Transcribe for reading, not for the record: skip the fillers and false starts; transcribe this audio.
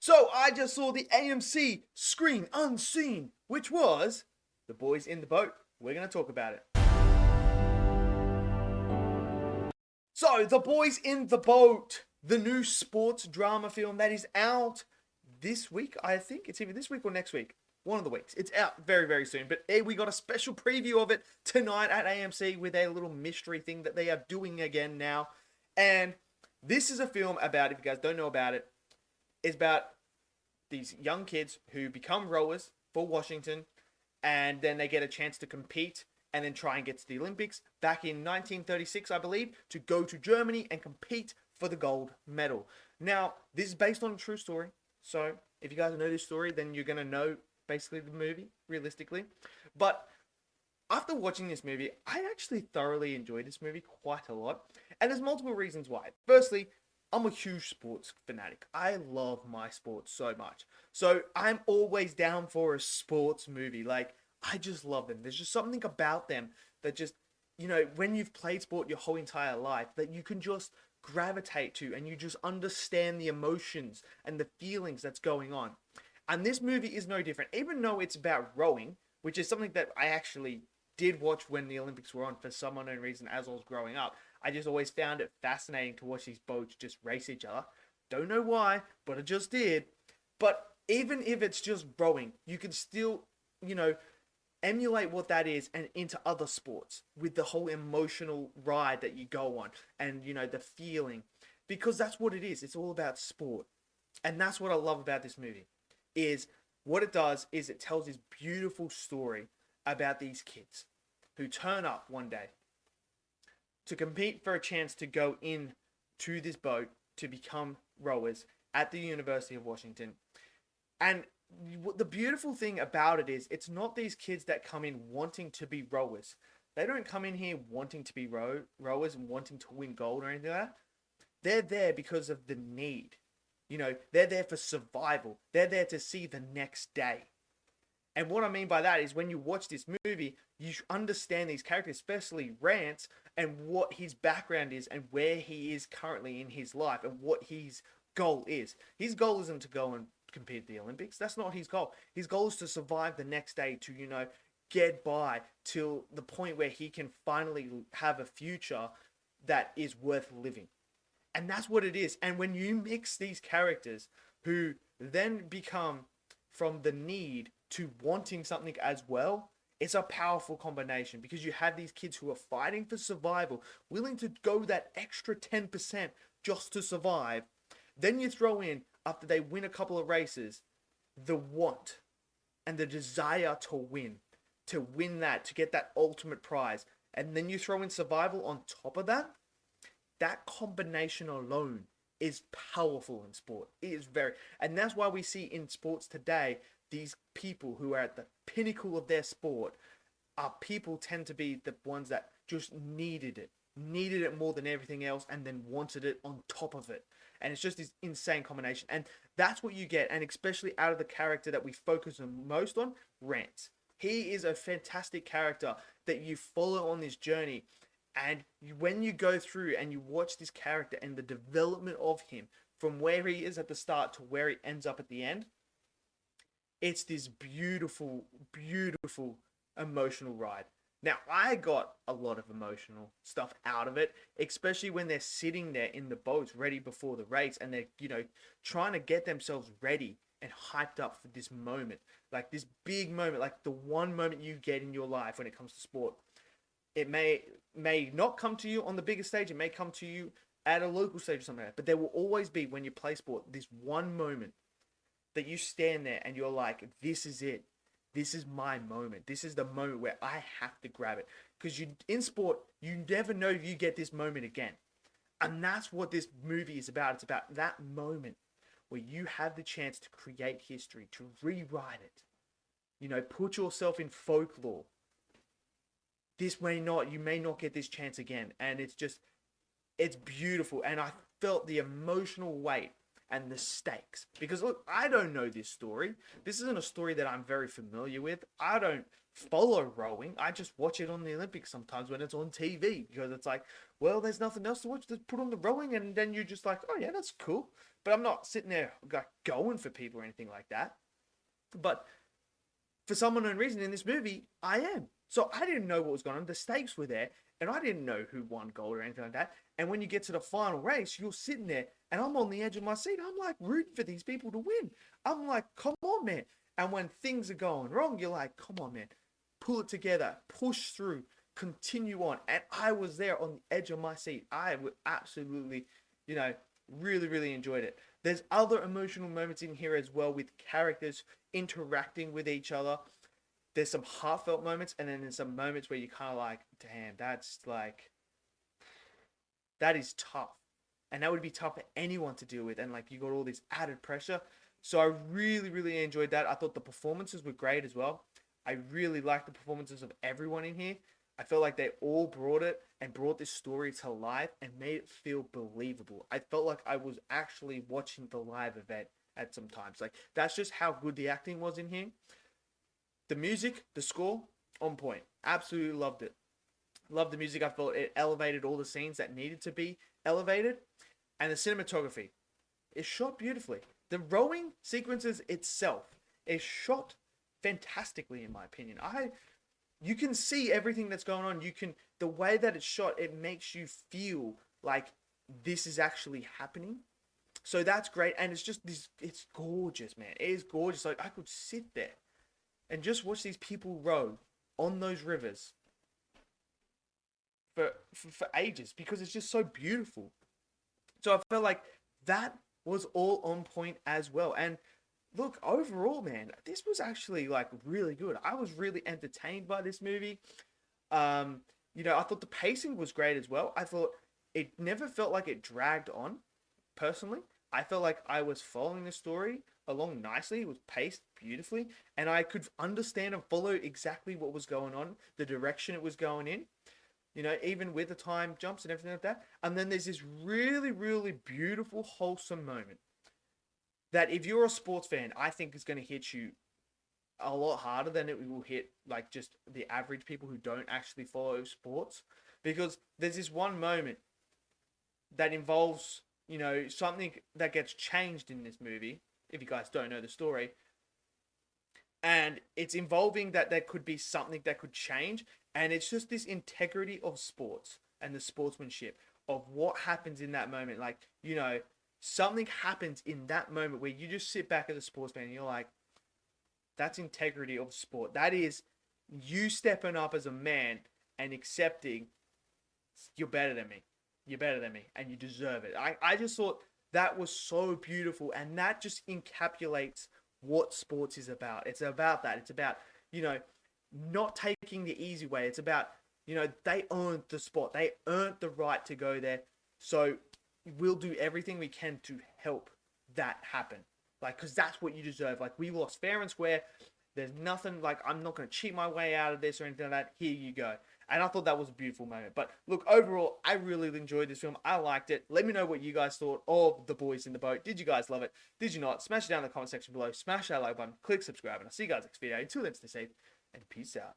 So I just saw the AMC Screen Unseen, which was The Boys in the Boat. We're going to talk about it. So, The Boys in the Boat, the new sports drama film that is out this week. I think it's either this week or next week. One of the weeks. It's out very, very soon. But we got a special preview of it tonight at AMC with a little mystery thing that they are doing again now. And this is a film about, if you guys don't know about it, it's about these young kids who become rowers for Washington, and then they get a chance to compete and then try and get to the Olympics back in 1936, I believe, to go to Germany and compete for the gold medal. Now, this is based on a true story. So if you guys know this story, then you're going to know basically the movie, realistically. But after watching this movie, I actually thoroughly enjoyed this movie quite a lot. And there's multiple reasons why. Firstly, I'm a huge sports fanatic. I love my sports so much. So I'm always down for a sports movie. Like, I just love them. There's just something about them that just, when you've played sport your whole entire life, that you can just gravitate to and you just understand the emotions and the feelings that's going on. And this movie is no different. Even though it's about rowing, which is something that I actually did watch when the Olympics were on for some unknown reason as I was growing up. I just always found it fascinating to watch these boats just race each other. Don't know why, but it just did. But even if it's just rowing, you can still, emulate what that is and into other sports with the whole emotional ride that you go on and, the feeling. Because that's what it is. It's all about sport. And that's what I love about this movie. Is what it does is it tells this beautiful story about these kids who turn up one day to compete for a chance to go in to this boat to become rowers at the University of Washington. And the beautiful thing about it is it's not these kids that come in wanting to be rowers. They don't come in here wanting to be rowers and wanting to win gold or anything like that. They're there because of the need. They're there for survival. They're there to see the next day. And what I mean by that is when you watch this movie, you understand these characters, especially Rance, and what his background is and where he is currently in his life and what his goal is. His goal isn't to go and compete at the Olympics. That's not his goal. His goal is to survive the next day, to, get by till the point where he can finally have a future that is worth living. And that's what it is. And when you mix these characters who then become from the need to wanting something as well, it's a powerful combination because you have these kids who are fighting for survival, willing to go that extra 10% just to survive. Then you throw in, after they win a couple of races, the want and the desire to win that, to get that ultimate prize. And then you throw in survival on top of that. That combination alone is powerful in sport. It is and that's why we see in sports today, these people who are at the pinnacle of their sport tend to be the ones that just needed it more than everything else, and then wanted it on top of it. And it's just this insane combination. And that's what you get. And especially out of the character that we focus on most on, Rance. He is a fantastic character that you follow on this journey. And when you go through and you watch this character and the development of him from where he is at the start to where he ends up at the end, it's this beautiful, beautiful emotional ride. Now, I got a lot of emotional stuff out of it, especially when they're sitting there in the boats ready before the race and they're, trying to get themselves ready and hyped up for this moment. Like this big moment, like the one moment you get in your life when it comes to sport. It may not come to you on the biggest stage. It may come to you at a local stage or something like that. But there will always be, when you play sport, this one moment that you stand there and you're like, this is it. This is my moment. This is the moment where I have to grab it. Because in sport, you never know if you get this moment again. And that's what this movie is about. It's about that moment where you have the chance to create history, to rewrite it. Put yourself in folklore. You may not get this chance again. And it's beautiful. And I felt the emotional weight and the stakes. Because look, I don't know this story. This isn't a story that I'm very familiar with. I don't follow rowing. I just watch it on the Olympics sometimes when it's on TV, because it's like, well, there's nothing else to watch. Just put on the rowing, and then you're just like, oh yeah, that's cool. But I'm not sitting there like going for people or anything like that. But for some unknown reason in this movie, I am. So I didn't know what was going on. The stakes were there, and I didn't know who won gold or anything like that. And when you get to the final race, you're sitting there, and I'm on the edge of my seat. I'm like rooting for these people to win. I'm like, come on, man. And when things are going wrong, you're like, come on, man. Pull it together, push through, continue on. And I was there on the edge of my seat. I would absolutely, really, really enjoyed it. There's other emotional moments in here as well, with characters interacting with each other. There's some heartfelt moments, and then there's some moments where you're kind of like, damn, that is tough. And that would be tough for anyone to deal with. And like, you got all this added pressure. So I really, really enjoyed that. I thought the performances were great as well. I really liked the performances of everyone in here. I felt like they all brought it and brought this story to life and made it feel believable. I felt like I was actually watching the live event at some times. Like, that's just how good the acting was in here. The music, the score, on point. Absolutely loved it. Loved the music. I felt it elevated all the scenes that needed to be elevated. And the cinematography is shot beautifully. The rowing sequences itself is shot fantastically, in my opinion. You can see everything that's going on. The way that it's shot, it makes you feel like this is actually happening. So that's great. And it's just this, it's gorgeous, man. It is gorgeous. Like, I could sit there and just watch these people row on those rivers for ages, because it's just so beautiful. So I felt like that was all on point as well. And look, overall, man, this was actually like really good. I was really entertained by this movie. I thought the pacing was great as well. I thought it never felt like it dragged on, personally. I felt like I was following the story along nicely. It was paced beautifully, and I could understand and follow exactly what was going on, the direction it was going in, even with the time jumps and everything like that. And then there's this really, really beautiful, wholesome moment that, if you're a sports fan, I think is going to hit you a lot harder than it will hit like just the average people who don't actually follow sports. Because there's this one moment that involves, something that gets changed in this movie, if you guys don't know the story. And it's involving that there could be something that could change. And it's just this integrity of sports and the sportsmanship of what happens in that moment. Like, something happens in that moment where you just sit back as a sportsman and you're like, that's integrity of sport. That is you stepping up as a man and accepting you're better than me. You're better than me and you deserve it. I just thought that was so beautiful, and that just encapsulates what sports is about. It's about that. It's about, not taking the easy way. It's about, they earned the spot. They earned the right to go there. So we'll do everything we can to help that happen. Like, because that's what you deserve. Like, we lost fair and square. There's nothing, like, I'm not going to cheat my way out of this or anything like that. Here you go. And I thought that was a beautiful moment. But look, overall, I really enjoyed this film. I liked it. Let me know what you guys thought of The Boys in the Boat. Did you guys love it? Did you not? Smash it down in the comment section below. Smash that like button. Click subscribe. And I'll see you guys next video. Until then, stay safe and peace out.